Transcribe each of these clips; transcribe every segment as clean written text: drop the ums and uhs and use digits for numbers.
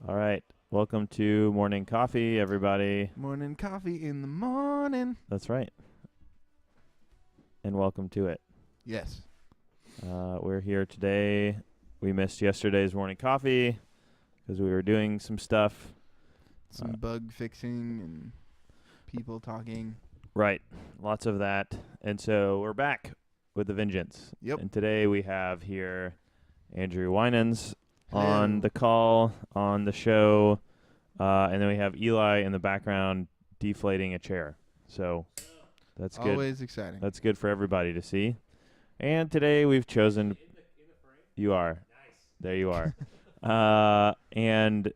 All right. Welcome to Morning Coffee, everybody. Morning coffee in the morning. That's right. And welcome to it. Yes. We're here today. We missed yesterday's morning coffee because we were doing some stuff. Some bug fixing and people talking. Right. Lots of that. And so we're back with a vengeance. Yep. And today we have here Andrew Winans on Hello. the call, on the show. And then we have Eli in the background deflating a chair. So that's good. Always exciting. That's good for everybody to see. And today we've chosen. You are. Nice. There you are. And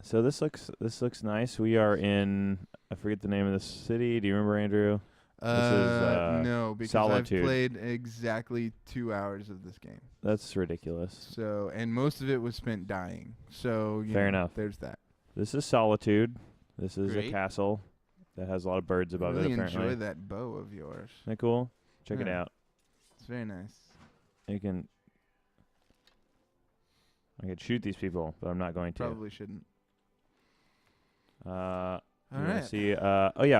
so this looks nice. We are in. I forget the name of the city. Do you remember, Andrew? No, because Solitude. I've played exactly 2 hours of this game. That's ridiculous. So, and most of it was spent dying. So, Fair enough. There's that. This is Solitude. This is Great. a castle that has a lot of birds above really it. Apparently, enjoy that bow of yours. Isn't that cool? Check it Yeah. out. It's very nice. You can. I could shoot these people, but I'm not going to. Probably shouldn't. You All wanna right. see?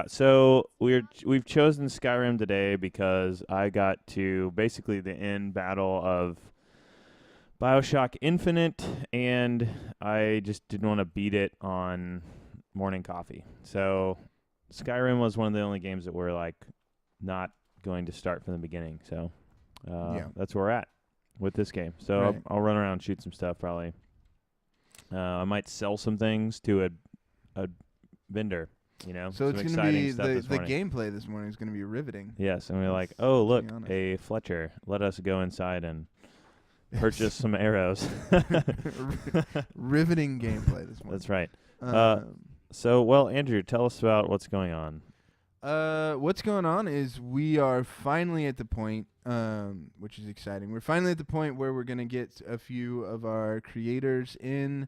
So we've chosen Skyrim today because I got to basically the end battle of BioShock Infinite, and I just didn't want to beat it on morning coffee. So Skyrim was one of the only games that we're like not going to start from the beginning. So that's where we're at with this game. So Right. I'll run around and shoot some stuff probably. I might sell some things to a vendor, So some it's going to exciting be stuff this the morning. gameplay this morning is going to be riveting. Yes, and we're like, Let's oh, be look, honest. a Fletcher. Let us go inside and purchase some arrows. Riveting gameplay this morning. That's right. Um, So, well, Andrew, tell us about what's going on. what's going on is we are finally at the point, which is exciting. We're finally at the point where we're going to get a few of our creators in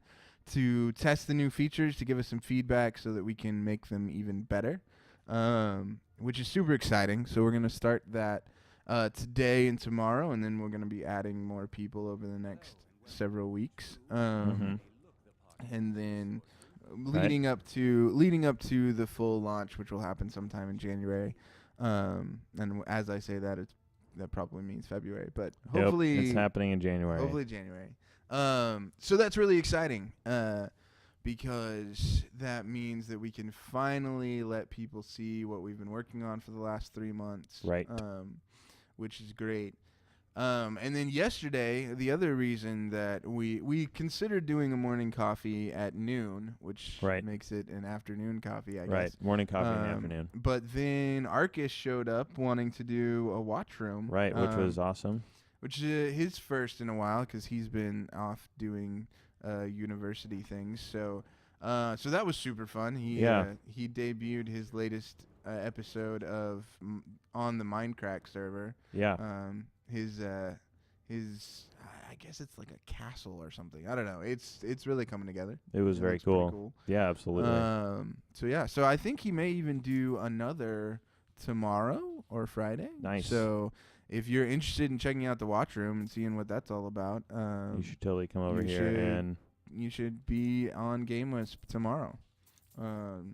to test the new features, to give us some feedback so that we can make them even better, which is super exciting. So we're going to start that today and tomorrow, and then we're going to be adding more people over the next several weeks. And then leading up to the full launch, which will happen sometime in January. And as I say that, that probably means February, but hopefully it's happening in January. Hopefully January. So that's really exciting, because that means that we can finally let people see what we've been working on for the last 3 months. Right. Which is great. And then yesterday, the other reason that we considered doing a morning coffee at noon, which Right. makes it an afternoon coffee, I Right. guess. Morning coffee in the afternoon. But then Arcus showed up wanting to do a watch room. Right, which was awesome. Which is his first in a while because he's been off doing university things. So that was super fun. He debuted his latest episode of on the Minecraft server. Yeah. His I guess it's like a castle or something. I don't know. It's really coming together. It was very looks pretty cool. Yeah, absolutely. So I think he may even do another tomorrow or Friday. Nice. So if you're interested in checking out the watch room and seeing what that's all about, you should totally come over you here should and you should be on GameWisp tomorrow.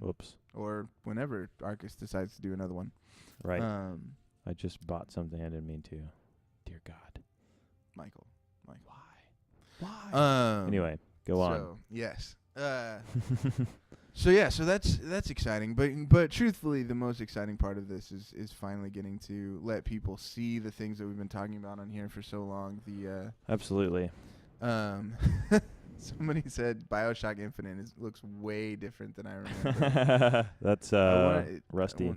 Oops. Or whenever Arcus decides to do another one. Right. I just bought something I didn't mean to. Dear God. Michael. Why? Anyway, go on. So, yes. So that's exciting, but truthfully, the most exciting part of this is finally getting to let people see the things that we've been talking about on here for so long. Absolutely. Somebody said BioShock Infinite looks way different than I remember. That's Rusty.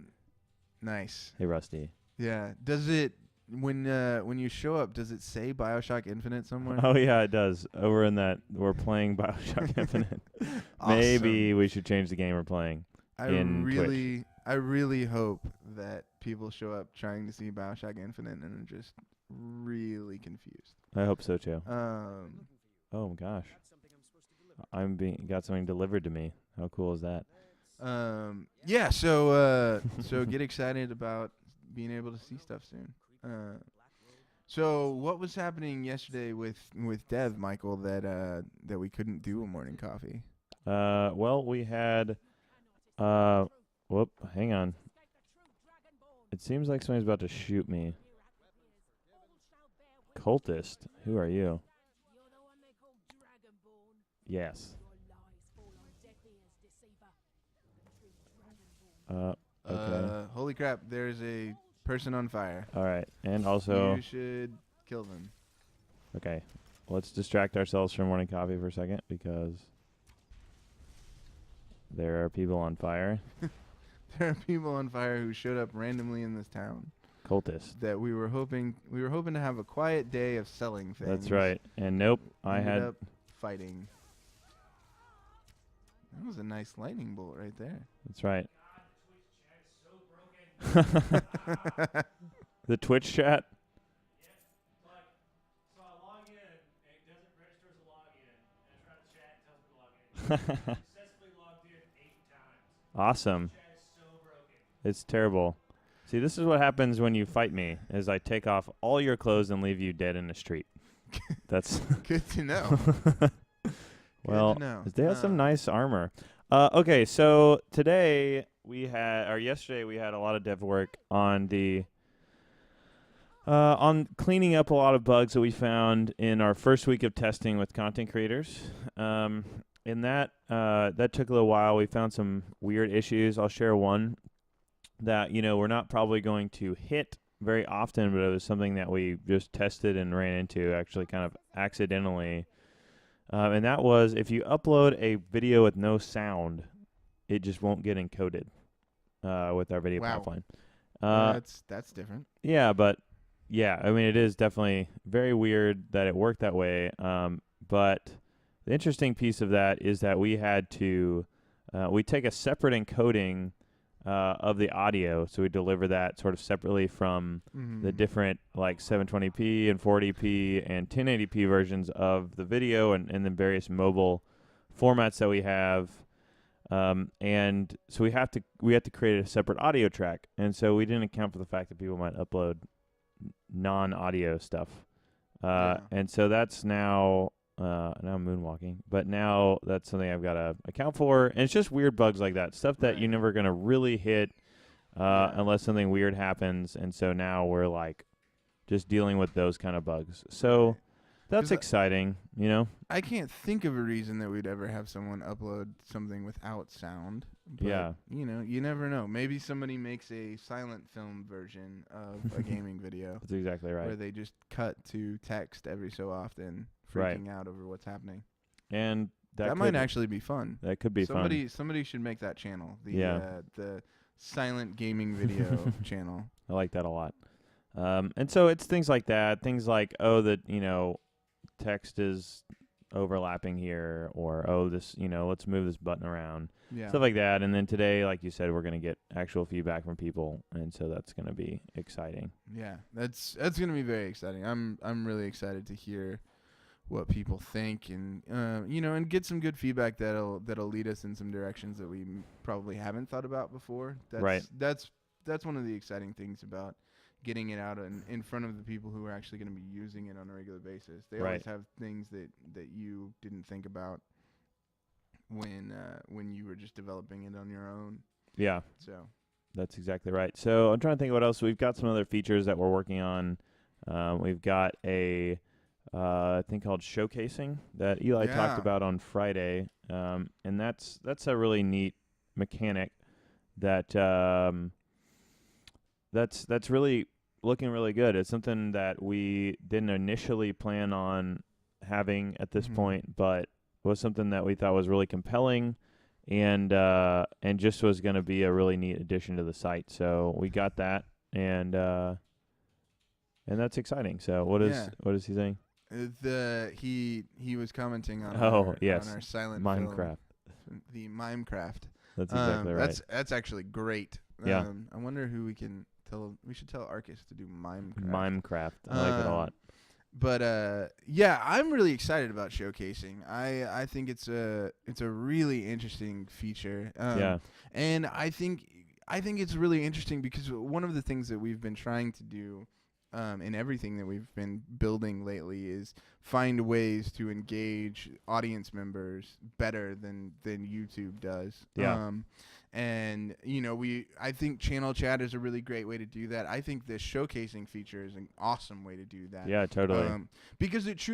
Nice. Hey, Rusty. Yeah. Does it when you show up? Does it say BioShock Infinite somewhere? Oh yeah, it does. Over in that we're playing BioShock Infinite. Awesome. Maybe we should change the game we're playing. I really hope that people show up trying to see BioShock Infinite and are just really confused. I hope so too. Oh my gosh. Got something delivered to me. How cool is that? Yeah, so get excited about being able to see stuff soon. So what was happening yesterday with Dev, Michael, that we couldn't do a morning coffee? Well, we had whoop, hang on. It seems like somebody's about to shoot me. Cultist, who are you? Yes. Okay. Holy crap! There's a person on fire. All right. And also, You should kill them. okay, let's distract ourselves from morning coffee for a second because there are people on fire. There are people on fire who showed up randomly in this town. Cultist. That we were hoping to have a quiet day of selling things. That's right. And nope, I Ended had up fighting. That was a nice lightning bolt right there. That's right. The Twitch chat. So I log in, and it doesn't register as a login. And I try to chat, it tells me to log in. Successfully logged in 8 times. Awesome. Chat is so broken. It's terrible. See, this is what happens when you fight me, is I take off all your clothes and leave you dead in the street. That's Good to know. well, Good to know. they have some nice armor. Okay, so yesterday we had a lot of dev work on on cleaning up a lot of bugs that we found in our first week of testing with content creators. And that took a little while. We found some weird issues. I'll share one that, we're not probably going to hit very often, but it was something that we just tested and ran into actually kind of accidentally. And that was if you upload a video with no sound, it just won't get encoded with our video Wow. pipeline. That's different. Yeah, but yeah, I mean, it is definitely very weird that it worked that way. But the interesting piece of that is that we had to we take a separate encoding of the audio, so we deliver that sort of separately from the different like 720p and 40p and 1080p versions of the video and the various mobile formats that we have. And so we have to create a separate audio track, and so we didn't account for the fact that people might upload non-audio stuff. And so that's now I'm moonwalking, but now that's something I've got to account for. And it's just weird bugs like that, stuff that you're never going to really hit unless something weird happens. And so now we're like just dealing with those kind of bugs. So that's exciting, I can't think of a reason that we'd ever have someone upload something without sound. But, Yeah. You never know. Maybe somebody makes a silent film version of a gaming video. That's exactly right. Where they just cut to text every so often, freaking out over what's happening. And that might actually be fun. That could be fun. Somebody should make that channel. The silent gaming video channel. I like that a lot. And so it's things like that. Things like, text is overlapping here, or let's move this button around. Yeah. Stuff like that. And then today, like you said, we're going to get actual feedback from people, and so that's going to be exciting. Yeah, that's going to be very exciting. I'm really excited to hear what people think, and and get some good feedback that'll lead us in some directions that we probably haven't thought about before. That's one of the exciting things about getting it out in front of the people who are actually going to be using it on a regular basis. They always have things that you didn't think about when you were just developing it on your own. Yeah. So that's exactly right. So I'm trying to think what else. We've got some other features that we're working on. We've got a thing called showcasing that Eli talked about on Friday. And that's a really neat mechanic that that's really looking really good. It's something that we didn't initially plan on having at this point, but was something that we thought was really compelling and just was going to be a really neat addition to the site. So we got that, and that's exciting. So what is he saying? He was commenting on on our silent Minecraft. Film, the Minecraft. That's exactly right. That's actually great. Yeah. I wonder who we can tell. We should tell Arcus to do Minecraft. Minecraft. I like it a lot. But I'm really excited about showcasing. I think it's a really interesting feature. And I think it's really interesting because one of the things that we've been trying to do in everything that we've been building lately is find ways to engage audience members better than YouTube does. Yeah. And I think channel chat is a really great way to do that. I think the showcasing feature is an awesome way to do that. Yeah, totally. Because it's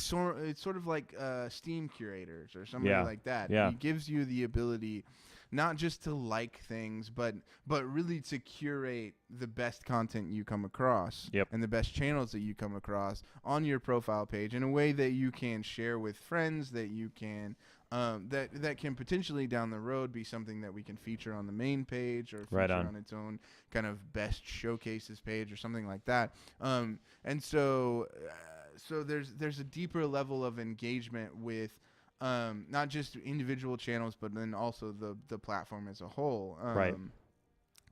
sort of like Steam curators or somebody Yeah. like that. Yeah. It gives you the ability not just to like things, but really to curate the best content you come across Yep. and the best channels that you come across on your profile page in a way that you can share with friends, that you can that can potentially down the road be something that we can feature on the main page or feature Right on. on its own kind of best showcases page or something like that. And so there's a deeper level of engagement with not just individual channels, but then also the platform as a whole. Right.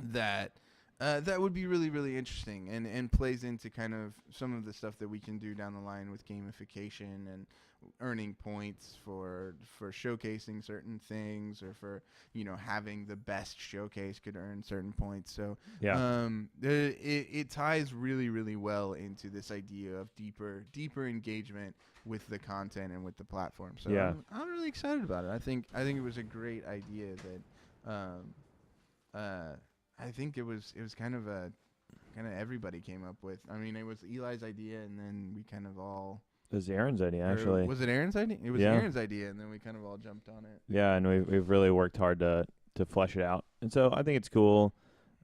That would be really, really interesting and plays into kind of some of the stuff that we can do down the line with gamification and earning points for showcasing certain things, or for having the best showcase could earn certain points. So Yeah. it ties really, really well into this idea of deeper engagement with the content and with the platform. So Yeah. I'm really excited about it. I think it was a great idea that I think it was kind of everybody came up with. I mean, it was Eli's idea, and then we kind of all. It was Aaron's idea, or actually. was it Aaron's idea? It was Yeah. Aaron's idea, and then we kind of all jumped on it. Yeah, and we've really worked hard to flesh it out, and so I think it's cool.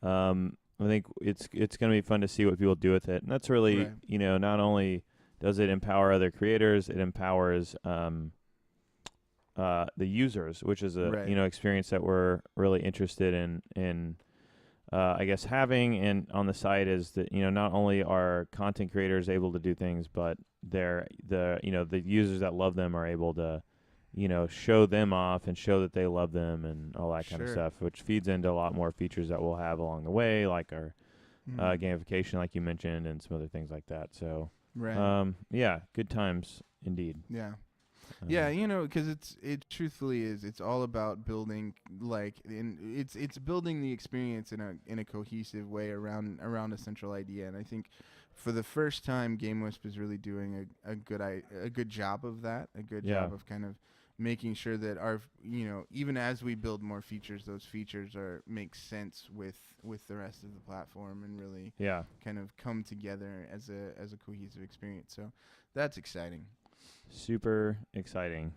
I think it's going to be fun to see what people do with it, and that's really Right. not only does it empower other creators, it empowers the users, which is a Right. Experience that we're really interested in I guess having. And on the side is that not only are content creators able to do things, but the users that love them are able to show them off and show that they love them and all that kind of Sure. stuff, which feeds into a lot more features that we'll have along the way, like our Mhm. gamification, like you mentioned, and some other things like that. So, Right. yeah, good times indeed. Yeah. Um, Yeah, because it truthfully is. It's all about building it's building the experience in a cohesive way around a central idea. And I think for the first time, GameWisp is really doing a good job of that. A good Yeah. job of kind of making sure that our even as we build more features, those features make sense with the rest of the platform and really Yeah. kind of come together as a cohesive experience. So that's exciting. Super exciting.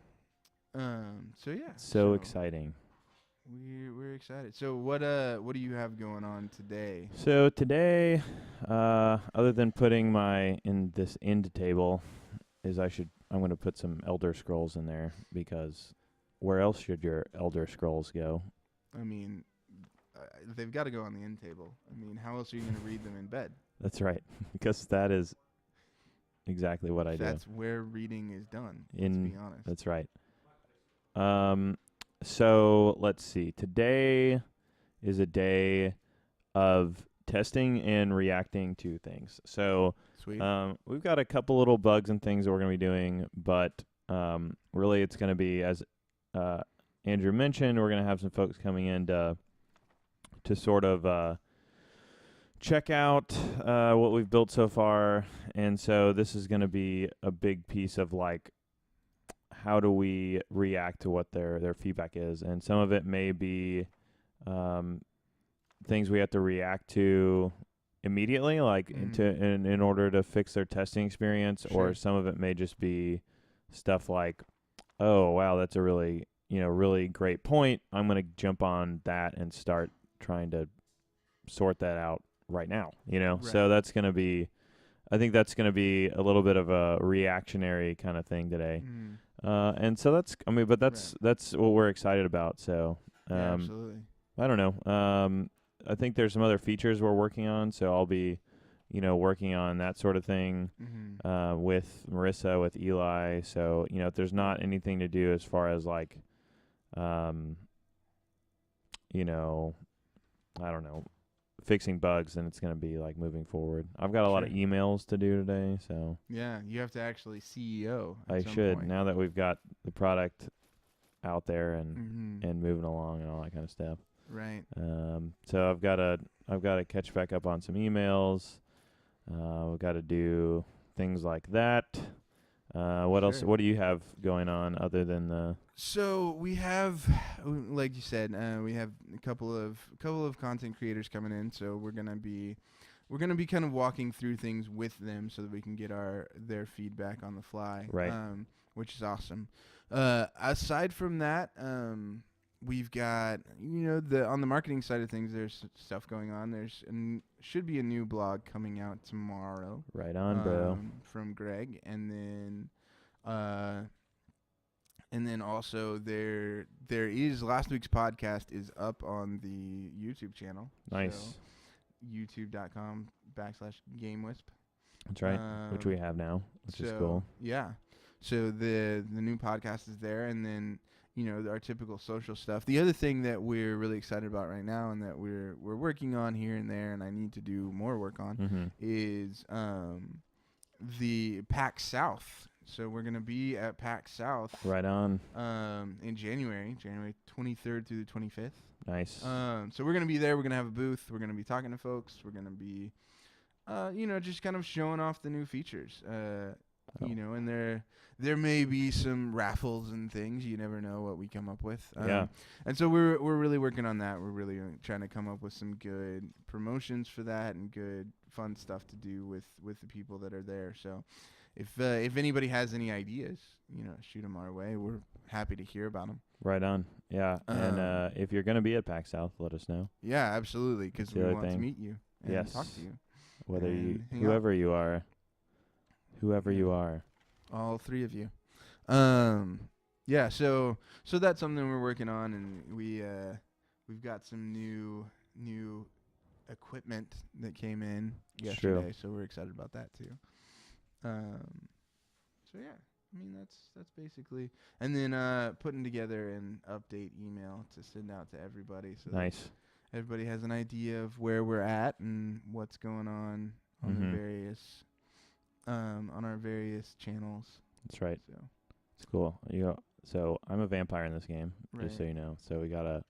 So yeah. So exciting. We're excited. So what do you have going on today? So today, other than putting my in this end table, I'm going to put some Elder Scrolls in there, because where else should your Elder Scrolls go? I mean, they've got to go on the end table. I mean, how else are you going to read them in bed? That's right, because that is exactly what I do. That's where reading is done. Let's be honest. That's right. So let's see. Today is a day of testing and reacting to things. So Sweet. we've got a couple little bugs and things that we're going to be doing, but really it's going to be, as Andrew mentioned, we're going to have some folks coming in to sort of check out what we've built so far. And so this is going to be a big piece of, like, how do we react to what their feedback is. And some of it may be things we have to react to immediately, like in order to fix their testing experience. Sure. Or some of it may just be stuff like, oh, wow, that's a really great point. I'm going to jump on that and start trying to sort that out right now, Right. So that's going to be, I think that's going to be a little bit of a reactionary kind of thing today. And so that's what we're excited about. So, yeah, absolutely. I don't know. I think there's some other features we're working on, so I'll be, working on that sort of thing, with Marissa, with Eli. So, if there's not anything to do as far as, like, I don't know, fixing bugs, then it's going to be like moving forward. I've got a lot of Sure. emails to do today, so Yeah, you have to actually CEO. I at some should, point. now that we've got the product out there and moving along and all that kind of stuff. Right. So I've got to catch back up on some emails. We got to do things like that. What else? Sure. What do you have going on other than the? So we have, like you said, we have a couple of content creators coming in. So we're gonna be kind of walking through things with them so that we can get their feedback on the fly. Right. Which is awesome. Aside from that, we've got on the marketing side of things. There's stuff going on. Should be a new blog coming out tomorrow. Right on, bro. From Greg, and then also there is last week's podcast is up on the YouTube channel. Nice. So youtube.com/GameWisp. That's right. Which we have now, which is cool. Yeah. So the new podcast is there, and then our typical social stuff. The other thing that we're really excited about right now, and that we're working on here and there, and I need to do more work on, is the PackSouth. So we're gonna be at PackSouth. Right on. In January 23rd through the 25th. Nice. So we're gonna be there. We're gonna have a booth. We're gonna be talking to folks. We're gonna be, just kind of showing off the new features. And there may be some raffles and things. You never know what we come up with. Yeah. And so we're really working on that. We're really trying to come up with some good promotions for that and good fun stuff to do with the people that are there. So if anybody has any ideas, shoot them our way. We're happy to hear about them. Right on. Yeah. And if you're going to be at PackSouth, let us know. Yeah, absolutely, because we want to meet you and talk to you. Whether whoever you are. All three of you. Yeah, so that's something we're working on, and we've got some new equipment that came in yesterday, so we're excited about that too. So yeah, I mean that's basically, and then putting together an update email to send out to everybody, so that everybody has an idea of where we're at and what's going on the various on our various channels. That's right. So it's cool. So I'm a vampire in this game, just so you know. So we've got to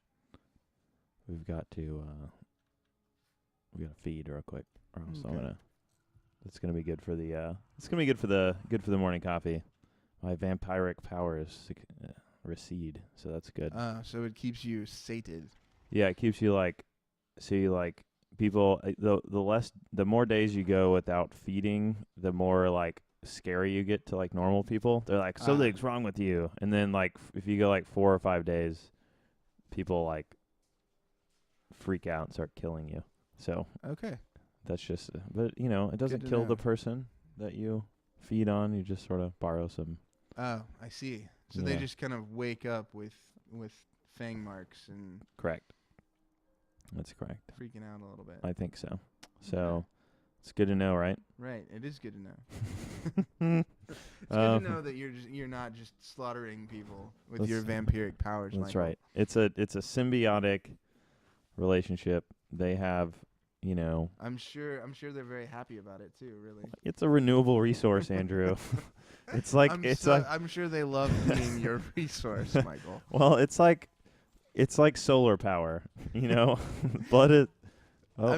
feed real quick, or else I'm gonna. It's gonna be good for the. It's gonna be good for the morning coffee. My vampiric powers recede, so that's good. So it keeps you sated. Yeah, it keeps you people. The more days you go without feeding, the more scary you get to normal people. They're like, something's wrong with you, and then if you go 4 or 5 days, people freak out and start killing you. So okay. That's just, but it doesn't kill the person that you feed on. You just sort of borrow some. Oh, I see. So they just kind of wake up with fang marks and. Correct. That's correct. Freaking out a little bit. I think so. So it's good to know, right? Right. It is good to know. It's good to know that you're not just slaughtering people with your vampiric powers. That's Michael. right. It's a symbiotic relationship. They have. I'm sure they're very happy about it too. Really, it's a renewable resource, Andrew. I'm sure they love being your resource, Michael. Well, it's like solar power, but it. I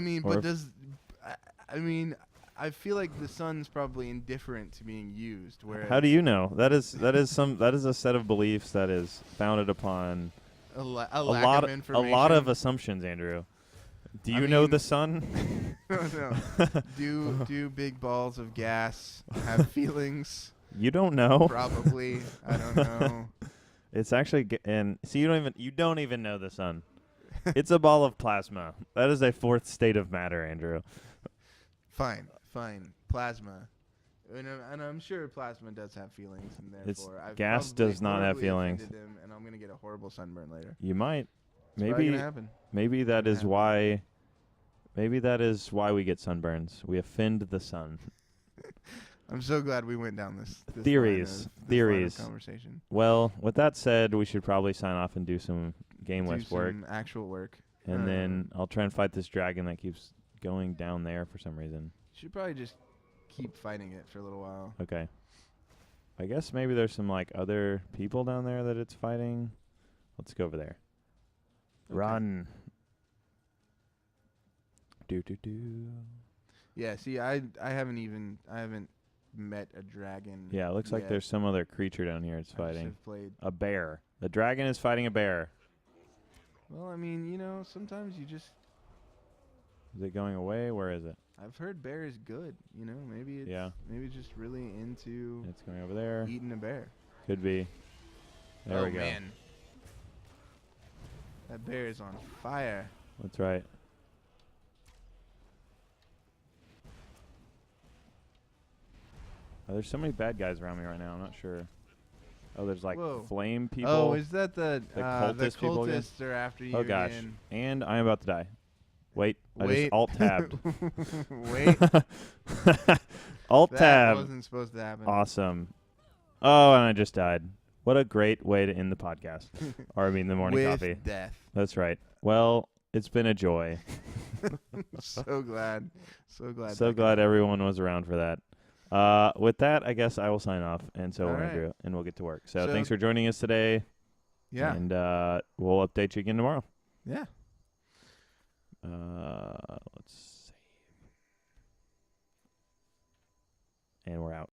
feel like the sun's probably indifferent to being used. How do you know? That is a set of beliefs that is founded upon a lot of information. A lot of assumptions, Andrew. Do you know the sun? No. Do big balls of gas have feelings? You don't know. Probably. I don't know. It's actually you don't even know the sun. It's a ball of plasma. That is a fourth state of matter, Andrew. Fine. Plasma. And I'm sure plasma does have feelings, and therefore gas does not have feelings. Them, and I'm gonna get a horrible sunburn later. You might. Maybe that is why. Maybe that is why we get sunburns. We offend the sun. I'm so glad we went down this theories conversation. Well, with that said, we should probably sign off and do some GameWisp work. Some actual work. And then I'll try and fight this dragon that keeps going down there for some reason. Should probably just keep fighting it for a little while. Okay. I guess maybe there's some other people down there that it's fighting. Let's go over there. Okay. Run. Yeah. See, I haven't met a dragon. Yeah, it looks like yet. there's some other creature down here it's I just fighting. have played. A bear. The dragon is fighting a bear. Well, I mean, sometimes you just. Is it going away? Where is it? I've heard bear is good. Maybe it's just really into It's going over there. eating a bear. Could be. There we go. Man. That bear is on fire. That's right. There's so many bad guys around me right now. I'm not sure. Oh, there's like Whoa. flame people. Oh, is that the cultist people again? cultists are after you? Oh gosh. again. And I'm about to die. Wait. I Wait. just alt tabbed. Wait. Alt That tab. wasn't supposed to happen. Awesome. Oh, and I just died. What a great way to end the podcast. Or I mean the morning With coffee. death. That's right. Well, it's been a joy. So glad. So glad. So glad everyone was around for that. With that, I guess I will sign off, and so All we're right. Andrew, and we'll get to work. So So- thanks for joining us today. Yeah. And we'll update you again tomorrow. Yeah. Let's save. And we're out.